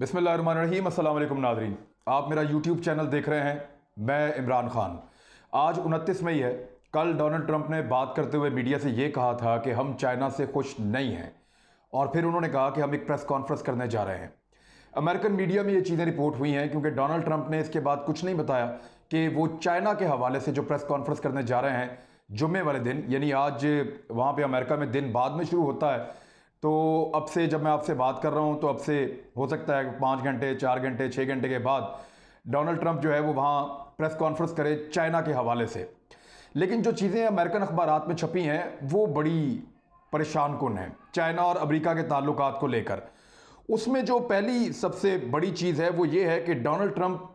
बिस्मिल्लाहिर्रहमानिर्रहीम। अस्सलाम वालेकुम नाज़रीन, आप मेरा यूट्यूब चैनल देख रहे हैं। मैं इमरान खान। आज 29 मई है। कल डोनाल्ड ट्रंप ने बात करते हुए मीडिया से ये कहा था कि हम चाइना से खुश नहीं हैं, और फिर उन्होंने कहा कि हम एक प्रेस कॉन्फ्रेंस करने जा रहे हैं। अमेरिकन मीडिया में ये चीज़ें रिपोर्ट हुई हैं क्योंकि डोनाल्ड ट्रंप ने इसके बाद कुछ नहीं बताया कि वो चाइना के हवाले से जो प्रेस कॉन्फ्रेंस करने जा रहे हैं जुम्मे वाले दिन, यानी आज वहाँ पे अमेरिका में दिन बाद में शुरू होता है। तो अब से जब मैं आपसे बात कर रहा हूँ तो अब से हो सकता है 5 घंटे 4 घंटे 6 घंटे के बाद डोनाल्ड ट्रंप जो है वो वहाँ प्रेस कॉन्फ्रेंस करे चाइना के हवाले से। लेकिन जो चीज़ें अमेरिकन अखबारात में छपी हैं वो बड़ी परेशान कुन हैं चाइना और अमेरिका के ताल्लुकात को लेकर। उसमें जो पहली सबसे बड़ी चीज़ है वो ये है कि डोनाल्ड ट्रंप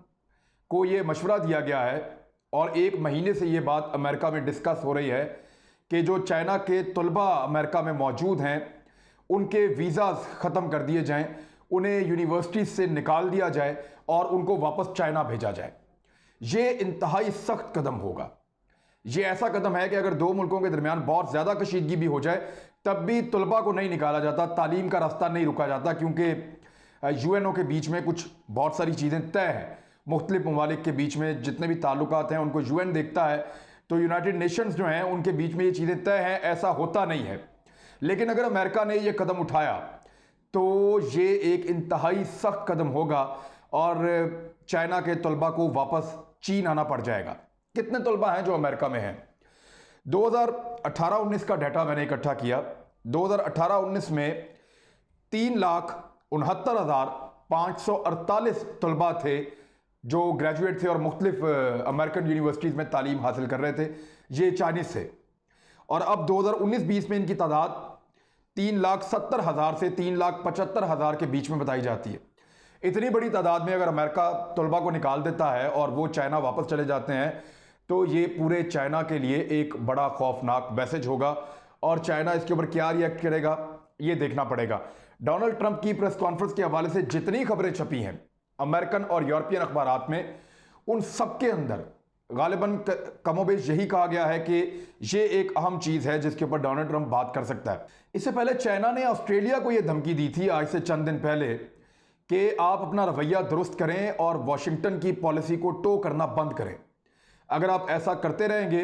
को ये मशवरा दिया गया है, और 1 महीने से ये बात अमेरिका में डिस्कस हो रही है कि जो चाइना के तलबा अमेरिका में मौजूद हैं उनके वीज़ाज ख़त्म कर दिए जाएं, उन्हें यूनिवर्सिटी से निकाल दिया जाए और उनको वापस चाइना भेजा जाए। ये इंतहाई सख्त कदम होगा। ये ऐसा कदम है कि अगर दो मुल्कों के दरमियान बहुत ज़्यादा कशीदगी भी हो जाए तब भी तलबा को नहीं निकाला जाता, तालीम का रास्ता नहीं रुका जाता, क्योंकि यूएनओ के बीच में कुछ बहुत सारी चीज़ें तय हैं। मुख्तलिफ ममालिक के बीच में जितने भी ताल्लुकात हैं उनको यूएन देखता है, तो यूनाइटेड नेशंस जो हैं उनके बीच में ये चीज़ें तय हैं। ऐसा होता नहीं है। लेकिन अगर अमेरिका ने यह कदम उठाया तो ये एक इंतहाई सख्त कदम होगा और चाइना के तलबा को वापस चीन आना पड़ जाएगा। कितने तलबा हैं जो अमेरिका में हैं? 2018-19 का डाटा मैंने इकट्ठा किया। 2018-19 में 3,69,548 तलबा थे जो ग्रेजुएट थे और मुख्तलिफ अमेरिकन यूनिवर्सिटीज़ में तालीम हासिल कर रहे थे। ये चाइनीज़ थे। और अब 2019-20 में इनकी तादाद 3,70,000 से 3,75,000 के बीच में बताई जाती है। इतनी बड़ी तादाद में अगर अमेरिका तलबा को निकाल देता है और वो चाइना वापस चले जाते हैं तो ये पूरे चाइना के लिए एक बड़ा खौफनाक मैसेज होगा, और चाइना इसके ऊपर क्या रिएक्ट करेगा ये देखना पड़ेगा। डोनाल्ड ट्रंप की प्रेस कॉन्फ्रेंस के हवाले से जितनी खबरें छपी हैं अमेरिकन और यूरोपियन अखबारात में, उन सबके अंदर गालिबन कमोबेश यही कहा गया है कि ये एक अहम चीज है जिसके ऊपर डोनाल्ड ट्रंप बात कर सकता है। इससे पहले चाइना ने ऑस्ट्रेलिया को यह धमकी दी थी आज से चंद दिन पहले कि आप अपना रवैया दुरुस्त करें और वॉशिंगटन की पॉलिसी को टो करना बंद करें। अगर आप ऐसा करते रहेंगे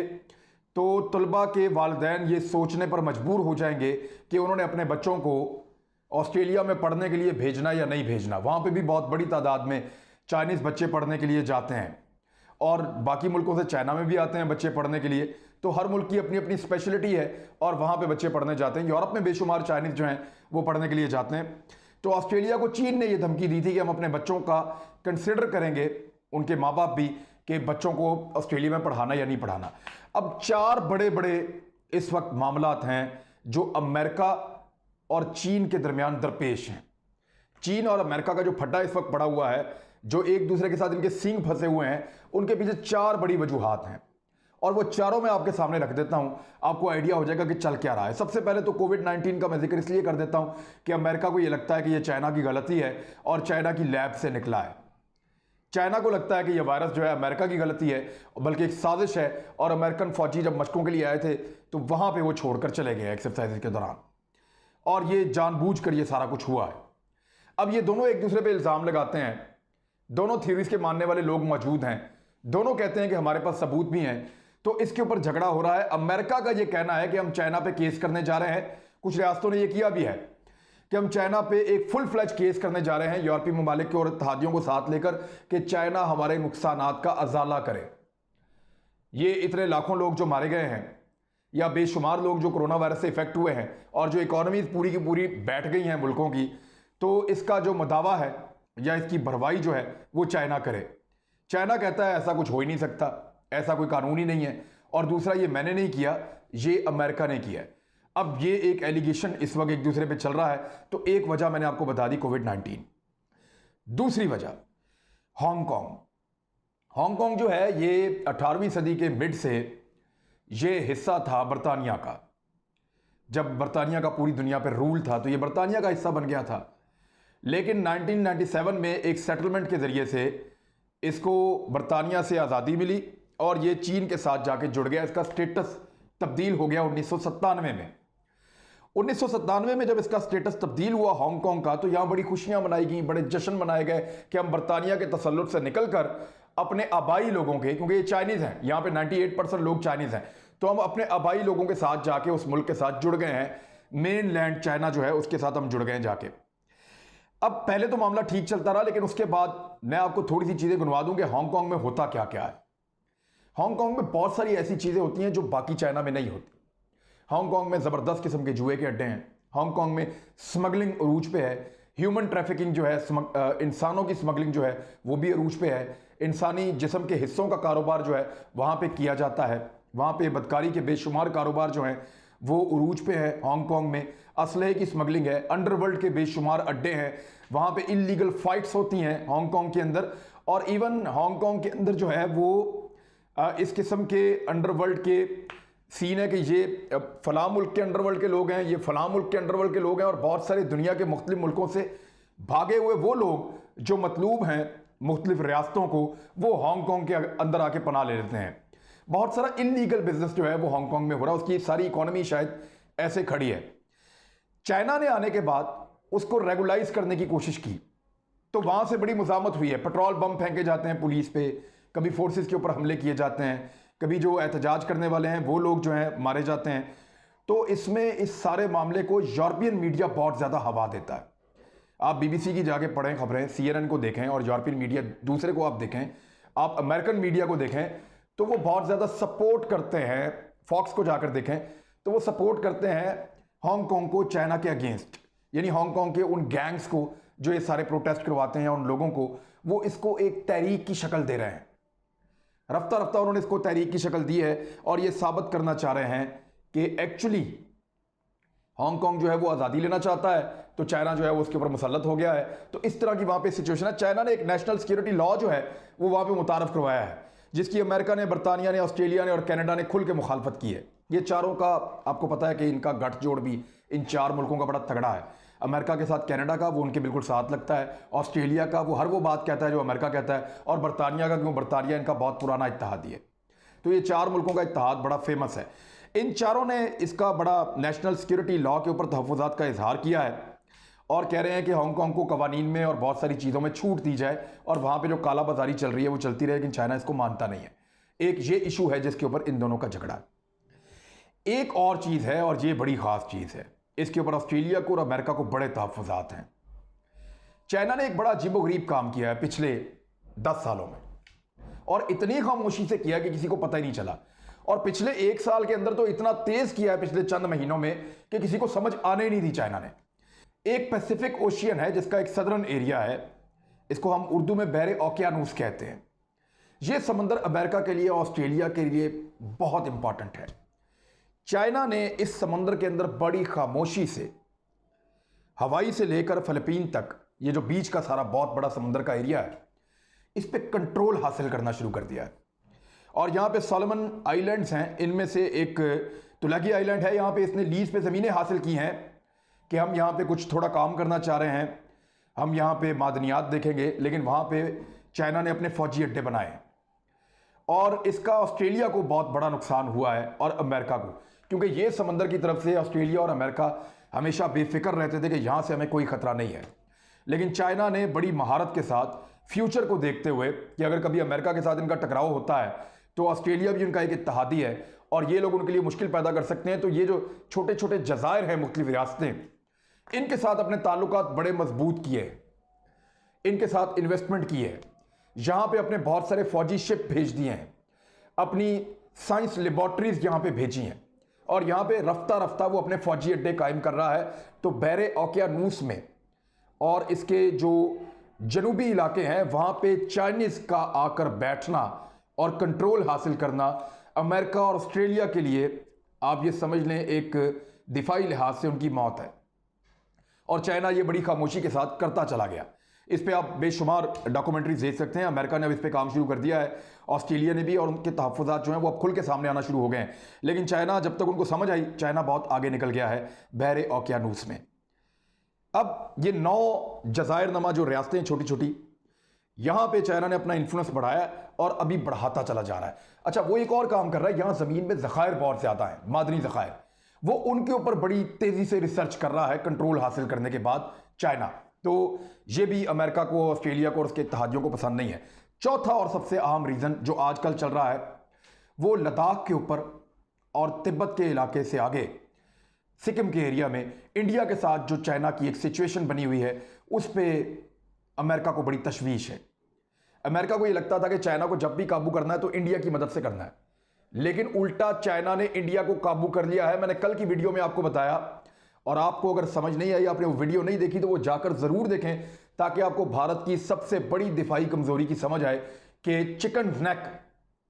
तो तलबा के वालिदैन ये सोचने पर मजबूर हो जाएंगे कि उन्होंने अपने बच्चों को ऑस्ट्रेलिया में पढ़ने के लिए भेजना या नहीं भेजना। वहां पे भी बहुत बड़ी तादाद में चाइनीज बच्चे पढ़ने के लिए जाते हैं, और बाकी मुल्कों से चाइना में भी आते हैं बच्चे पढ़ने के लिए। तो हर मुल्क की अपनी अपनी स्पेशलिटी है और वहाँ पे बच्चे पढ़ने जाते हैं। यूरोप में बेशुमार चाइनीज जो हैं वो पढ़ने के लिए जाते हैं। तो ऑस्ट्रेलिया को चीन ने ये धमकी दी थी कि हम अपने बच्चों का कंसिडर करेंगे, उनके माँ बाप भी, कि बच्चों को ऑस्ट्रेलिया में पढ़ाना या नहीं पढ़ाना। अब 4 बड़े बड़े इस वक्त मामलात हैं जो अमेरिका और चीन के दरमियान दरपेश हैं। चीन और अमेरिका का जो फड्डा इस वक्त पड़ा हुआ है, जो एक दूसरे के साथ इनके सींग फंसे हुए हैं, उनके पीछे 4 बड़ी वजूहात हैं, और वो चारों मैं आपके सामने रख देता हूं। आपको आइडिया हो जाएगा कि चल क्या रहा है। सबसे पहले तो कोविड-19 का मैं जिक्र इसलिए कर देता हूं कि अमेरिका को यह लगता है कि यह चाइना की गलती है और चाइना की लैब से निकला है। चाइना को लगता है कि यह वायरस जो है अमेरिका की गलती है, बल्कि एक साजिश है, और अमेरिकन फौजी जब मशकों के लिए आए थे तो वहां पर वो छोड़कर चले गए एक्सरसाइज के दौरान, और ये जानबूझकर ये सारा कुछ हुआ है। अब ये दोनों एक दूसरे पर इल्ज़ाम लगाते हैं। दोनों थ्योरीज के मानने वाले लोग मौजूद हैं, दोनों कहते हैं कि हमारे पास सबूत भी हैं। तो इसके ऊपर झगड़ा हो रहा है। अमेरिका का यह कहना है कि हम चाइना पे केस करने जा रहे हैं। कुछ रियासतों ने यह किया भी है कि हम चाइना पे एक फुल फ्लैज केस करने जा रहे हैं यूरोपीय ममालिक के और इत्तेहादियों को साथ लेकर, कि चाइना हमारे नुकसानात का अजाला करे। ये इतने लाखों लोग जो मारे गए हैं या बेशुमार लोग जो कोरोना वायरस से इफेक्ट हुए हैं और जो इकोनॉमी पूरी की पूरी बैठ गई हैं मुल्कों की, तो इसका जो मदावा है या इसकी भरवाई जो है वो चाइना करे। चाइना कहता है ऐसा कुछ हो ही नहीं सकता, ऐसा कोई कानून ही नहीं है, और दूसरा ये मैंने नहीं किया, ये अमेरिका ने किया है। अब ये एक एलिगेशन इस वक्त एक दूसरे पे चल रहा है। तो एक वजह मैंने आपको बता दी, कोविड-19। दूसरी वजह हांगकांग। हांगकांग जो है ये 18वीं सदी के मिड से ये हिस्सा था बरतानिया का। जब बरतानिया का पूरी दुनिया पर रूल था तो ये बरतानिया का हिस्सा बन गया था। लेकिन 1997 में एक सेटलमेंट के जरिए से इसको बरतानिया से आज़ादी मिली और ये चीन के साथ जाके जुड़ गया। इसका स्टेटस तब्दील हो गया 1997 में। 1997 में जब इसका स्टेटस तब्दील हुआ हांगकांग का, तो यहां बड़ी खुशियां मनाई गई, बड़े जश्न मनाए गए कि हम बरतानिया के तसल्लुत से निकलकर अपने आबाई लोगों के, क्योंकि ये चाइनीज हैं, यहां पे 98% लोग चाइनीज हैं, तो हम अपने आबाई लोगों के साथ जाके उस मुल्क के साथ जुड़ गए हैं। मेन लैंड चाइना जो है उसके साथ हम जुड़ गए हैं जाके। अब पहले तो मामला ठीक चलता रहा, लेकिन उसके बाद मैं आपको थोड़ी सी चीजें गिनवा दूं कि हांगकांग में होता क्या क्या है। हांगकांग में बहुत सारी ऐसी चीजें होती हैं जो बाकी चाइना में नहीं होती। हांगकांग में जबरदस्त किस्म के जुए के अड्डे हैं। हांगकांग में स्मगलिंग अरूज पे है। ह्यूमन ट्रैफिकिंग जो है, इंसानों की स्मगलिंग जो है वो भी अरूज पे है। इंसानी जिस्म के हिस्सों का कारोबार जो है वहां पे किया जाता है। वहां पे बदकारी के बेशुमार कारोबार जो हैं वो उरूज पे है। हांगकांग में असलहे की स्मगलिंग है। अंडरवर्ल्ड के बेशुमार अड्डे हैं। वहां पे इलीगल फाइट्स होती हैं हांगकांग के अंदर। और इवन हांगकांग के अंदर जो है वो इस किस्म के अंडरवर्ल्ड के सीन है कि ये फलां मुल्क के अंडरवर्ल्ड के लोग हैं, ये फलां मुल्क के अंडरवर्ल्ड के लोग हैं, और बहुत सारे दुनिया के मुख्तलिफ मुल्कों से भागे हुए वो लोग जो मतलूब हैं मुख्तलिफ रियासतों को, वो हांगकांग के अंदर आके पनाह ले लेते हैं। बहुत सारा इलीगल बिजनेस जो है वो हांगकांग में हो रहा है। उसकी सारी इकोनॉमी शायद ऐसे खड़ी है। चाइना ने आने के बाद उसको रेगुलाइज करने की कोशिश की, तो वहां से बड़ी मुजामत हुई है। पेट्रोल बम फेंके जाते हैं पुलिस पे, कभी फोर्सेस के ऊपर हमले किए जाते हैं, कभी जो एहतजाज करने वाले हैं वो लोग जो हैं मारे जाते हैं। तो इसमें इस सारे मामले को यूरोपियन मीडिया बहुत ज़्यादा हवा देता है। आप बीबीसी की जाके पढ़ें खबरें, CNN को देखें, और यूरोपियन मीडिया दूसरे को आप देखें, आप अमेरिकन मीडिया को देखें, तो वो बहुत ज़्यादा सपोर्ट करते हैं। फॉक्स को जाकर देखें तो वो सपोर्ट करते हैं हांगकांग को चाइना के अगेंस्ट, यानी हांगकांग के उन गैंग्स को जो ये सारे प्रोटेस्ट करवाते हैं, उन लोगों को वो इसको एक तहरीक की शक्ल दे रहे हैं। रफ्ता रफ्ता उन्होंने इसको तहरीक की शक्ल दी है, और ये साबित करना चाह रहे हैं कि एक्चुअली हांगकांग जो है वो आज़ादी लेना चाहता है, तो चाइना जो है वो उसके ऊपर मुसल्लत हो गया है। तो इस तरह की वहां पे सिचुएशन है। चाइना ने एक नेशनल सिक्योरिटी लॉ जो है वो वहां पे मुतारफ करवाया है, जिसकी अमेरिका ने, बरतानिया ने, ऑस्ट्रेलिया ने और कनाडा ने खुल के मुखालफत की है। ये चारों का आपको पता है कि इनका गठजोड़ भी इन चार मुल्कों का बड़ा तगड़ा है। अमेरिका के साथ कनाडा का वो उनके बिल्कुल साथ लगता है, ऑस्ट्रेलिया का वो हर वो बात कहता है जो अमेरिका कहता है, और बरतानिया का क्यों, बरतानिया इनका बहुत पुराना इत्तेहादी है। तो ये चार मुल्कों का इत्तेहाद बड़ा फेमस है। इन चारों ने इसका बड़ा नेशनल सिक्योरिटी लॉ के ऊपर तहफ़्फ़ुज़ात का इजहार किया है, और कह रहे हैं कि हांगकांग को कवानीन में और बहुत सारी चीज़ों में छूट दी जाए, और वहाँ पे जो काला बाजारी चल रही है वो चलती रहे, लेकिन चाइना इसको मानता नहीं है। एक ये इशू है जिसके ऊपर इन दोनों का झगड़ा है। एक और चीज़ है, और ये बड़ी ख़ास चीज़ है, इसके ऊपर ऑस्ट्रेलिया को और अमेरिका को बड़े तहफ़्फ़ुज़ात हैं। चाइना ने एक बड़ा अजीबोगरीब काम किया है पिछले 10 सालों में, और इतनी खामोशी से किया कि किसी को पता ही नहीं चला। और पिछले 1 साल के अंदर तो इतना तेज किया है पिछले चंद महीनों में कि किसी को समझ आने ही नहीं दी चाइना ने। एक पैसिफिक ओशियन है जिसका एक सदर्न एरिया है, इसको हम उर्दू में बहरे ओकियानूस कहते हैं। यह समंदर अमेरिका के लिए, ऑस्ट्रेलिया के लिए बहुत इंपॉर्टेंट है। चाइना ने इस समंदर के अंदर बड़ी खामोशी से हवाई से लेकर फिलीपीन तक, ये जो बीच का सारा बहुत बड़ा समंदर का एरिया है, इस पे कंट्रोल हासिल करना शुरू कर दिया है। और यहाँ पे सोलोमन आइलैंड्स हैं, इनमें से एक तुलागी आइलैंड है। यहाँ पे इसने लीज पे ज़मीनें हासिल की हैं कि हम यहाँ पे कुछ थोड़ा काम करना चाह रहे हैं, हम यहाँ पे मादनियात देखेंगे, लेकिन वहाँ पे चाइना ने अपने फौजी अड्डे बनाए हैं। और इसका ऑस्ट्रेलिया को बहुत बड़ा नुकसान हुआ है, और अमेरिका को, क्योंकि ये समंदर की तरफ से ऑस्ट्रेलिया और अमेरिका हमेशा बेफिक्र रहते थे कि यहाँ से हमें कोई खतरा नहीं है। लेकिन चाइना ने बड़ी महारत के साथ फ्यूचर को देखते हुए कि अगर कभी अमेरिका के साथ इनका टकराव होता है तो ऑस्ट्रेलिया भी उनका एक इत्तेहादी है, और ये लोग उनके लिए मुश्किल पैदा कर सकते हैं। तो ये जो छोटे छोटे जज़ायर हैं, मुख्तलिफ रियासतें, इनके साथ अपने ताल्लुकात बड़े मजबूत किए, इनके साथ इन्वेस्टमेंट की है, यहाँ पे अपने बहुत सारे फौजी शिप भेज दिए हैं, अपनी साइंस लेबॉर्ट्रीज यहाँ पे भेजी हैं, और यहाँ पे रफ्ता रफ्ता वो अपने फौजी अड्डे कायम कर रहा है। तो बहरे ओकियानूस में और इसके जो जनूबी इलाके हैं वहाँ पे चाइनीज़ का आकर बैठना और कंट्रोल हासिल करना अमेरिका और ऑस्ट्रेलिया के लिए, आप ये समझ लें, एक दिफाई लिहाज से उनकी मौत है। और चाइना ये बड़ी खामोशी के साथ करता चला गया। इस पे आप बेशुमार डॉक्यूमेंट्रीज देख सकते हैं। अमेरिका ने अब इस पे काम शुरू कर दिया है, ऑस्ट्रेलिया ने भी, और उनके तहफ़्फ़ुज़ात जो हैं वो अब खुल के सामने आना शुरू हो गए हैं। लेकिन चाइना, जब तक उनको समझ आई, चाइना बहुत आगे निकल गया है बहरे ओकियानूस में। अब ये 9 जज़ायर नमा जो रियासतें हैं छोटी छोटी, यहां पे चाइना ने अपना इन्फ्लुएंस बढ़ाया और अभी बढ़ाता चला जा रहा है। अच्छा, वो एक और काम कर रहा है, यहां ज़मीन में ज़खायर बहुत ज़्यादा है, मादनी ज़खायर, वो उनके ऊपर बड़ी तेजी से रिसर्च कर रहा है कंट्रोल हासिल करने के बाद, चाइना। तो ये भी अमेरिका को, ऑस्ट्रेलिया को और उसके इत्तेहादियों को पसंद नहीं है। चौथा और सबसे अहम रीजन जो आजकल चल रहा है वो लद्दाख के ऊपर और तिब्बत के इलाके से आगे सिक्किम के एरिया में इंडिया के साथ जो चाइना की एक सिचुएशन बनी हुई है उस पर अमेरिका को बड़ी तशवीश है। अमेरिका को यह लगता था कि चाइना को जब भी काबू करना है तो इंडिया की मदद से करना है, लेकिन उल्टा चाइना ने इंडिया को काबू कर लिया है। मैंने कल की वीडियो में आपको बताया, और आपको अगर समझ नहीं आई, आपने वो वीडियो नहीं देखी तो वो जाकर जरूर देखें ताकि आपको भारत की सबसे बड़ी दिफाई कमजोरी की समझ आए कि चिकन नेक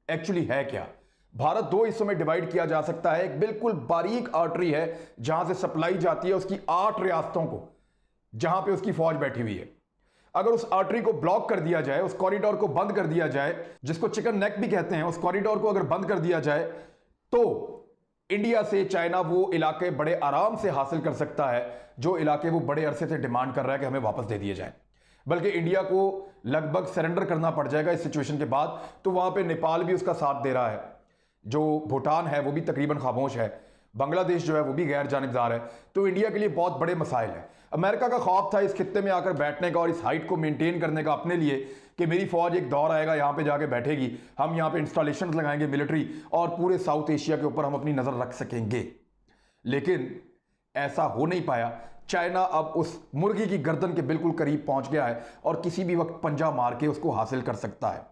एक्चुअली है क्या। भारत दो हिस्सों में डिवाइड किया जा सकता है। एक बिल्कुल बारीक आर्टरी है जहां से सप्लाई जाती है उसकी 8 रियासतों को, जहां पे उसकी फौज बैठी हुई है। अगर उस आर्टरी को ब्लॉक कर दिया जाए, उस कॉरिडोर को बंद कर दिया जाए, जिसको चिकन नेक भी कहते हैं, उस कॉरिडोर को अगर बंद कर दिया जाए तो इंडिया से चाइना वो इलाके बड़े आराम से हासिल कर सकता है जो इलाके वो बड़े अरसे से डिमांड कर रहा है कि हमें वापस दे दिए जाए। बल्कि इंडिया को लगभग सरेंडर करना पड़ जाएगा इस सिचुएशन के बाद। तो वहां पे नेपाल भी उसका साथ दे रहा है, जो भूटान है वो भी तकरीबन खामोश है, बांग्लादेश जो है वो भी गैर जानिबदार है। तो इंडिया के लिए बहुत बड़े मसाइल हैं। अमेरिका का ख्वाब था इस खित्ते में आकर बैठने का और इस हाइट को मेंटेन करने का अपने लिए कि मेरी फौज एक दौर आएगा यहाँ पे जाके बैठेगी, हम यहाँ पे इंस्टॉलेशन लगाएंगे मिलिट्री, और पूरे साउथ एशिया के ऊपर हम अपनी नजर रख सकेंगे। लेकिन ऐसा हो नहीं पाया। चाइना अब उस मुर्गी की गर्दन के बिल्कुल करीब पहुंच गया है और किसी भी वक्त पंजा मार के उसको हासिल कर सकता है।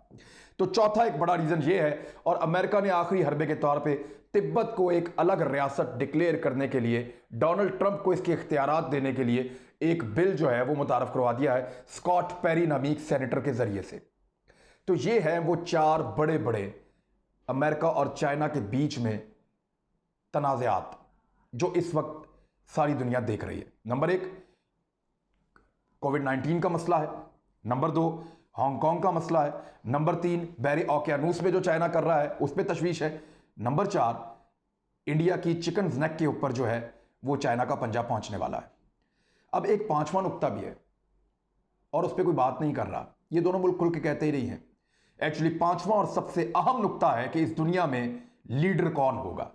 तो चौथा एक बड़ा रीजन ये है, और अमेरिका ने आखिरी हरबे के तौर पे तिब्बत को एक अलग रियासत डिक्लेयर करने के लिए, डोनाल्ड ट्रंप को इसके इख्तियारात देने के लिए एक बिल जो है वो मुतारफ करवा दिया है स्कॉट पेरी नामी सेनेटर के जरिए से। तो ये हैं वो 4 बड़े बड़े अमेरिका और चाइना के बीच में तनाज़ात जो इस वक्त सारी दुनिया देख रही है। नंबर 1 कोविड-19 का मसला है, नंबर 2 हांगकांग का मसला है, नंबर 3 बहरी ओकियानूस में जो चाइना कर रहा है उस पर तशवीश है, नंबर 4 इंडिया की चिकन नेक के ऊपर जो है वो चाइना का पंजा पहुंचने वाला है। अब एक 5वां नुक्ता भी है और उस पर कोई बात नहीं कर रहा, ये दोनों मुल्क खुल के कहते ही नहीं है। एक्चुअली 5वां और सबसे अहम नुक्ता है कि इस दुनिया में लीडर कौन होगा,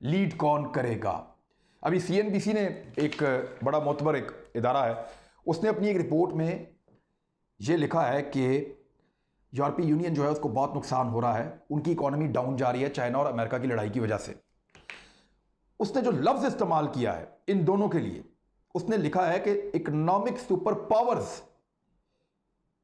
लीड कौन करेगा। अभी सीएनबीसी ने, एक बड़ा मोतबर एक इदारा है, उसने अपनी एक रिपोर्ट में यह लिखा है कि यूरोपीय यूनियन जो है उसको बहुत नुकसान हो रहा है, उनकी इकोनॉमी डाउन जा रही है चाइना और अमेरिका की लड़ाई की वजह से। उसने जो लफ्ज इस्तेमाल किया है इन दोनों के लिए, उसने लिखा है कि इकोनॉमिक सुपर पावर्स,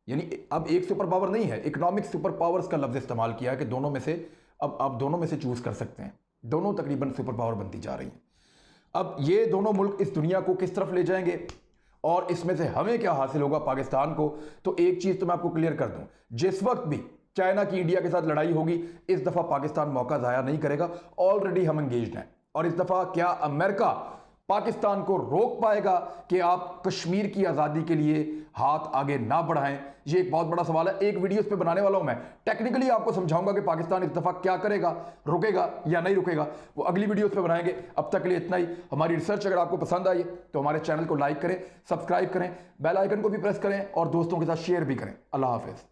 यानी अब एक सुपर पावर नहीं है, इकोनॉमिक सुपर पावर्स का लफ्ज इस्तेमाल किया है कि दोनों में से अब दोनों में से चूज कर सकते हैं। दोनों तकरीबन सुपर पावर बनती जा रही हैं। अब ये दोनों मुल्क इस दुनिया को किस तरफ ले जाएंगे और इसमें से हमें क्या हासिल होगा पाकिस्तान को, तो एक चीज तो मैं आपको क्लियर कर दूं, जिस वक्त भी चाइना की इंडिया के साथ लड़ाई होगी इस दफा पाकिस्तान मौका जाया नहीं करेगा। ऑलरेडी हम एंगेज्ड हैं, और इस दफा क्या अमेरिका पाकिस्तान को रोक पाएगा कि आप कश्मीर की आजादी के लिए हाथ आगे ना बढ़ाएं? ये एक बहुत बड़ा सवाल है। एक वीडियो इस पे बनाने वाला हूं मैं, टेक्निकली आपको समझाऊंगा कि पाकिस्तान इस दफा क्या करेगा, रुकेगा या नहीं रुकेगा, वो अगली वीडियो पे बनाएंगे। अब तक के लिए इतना ही। हमारी रिसर्च अगर आपको पसंद आई तो हमारे चैनल को लाइक करें, सब्सक्राइब करें, बेल आइकन को भी प्रेस करें और दोस्तों के साथ शेयर भी करें। अल्लाह हाफिज।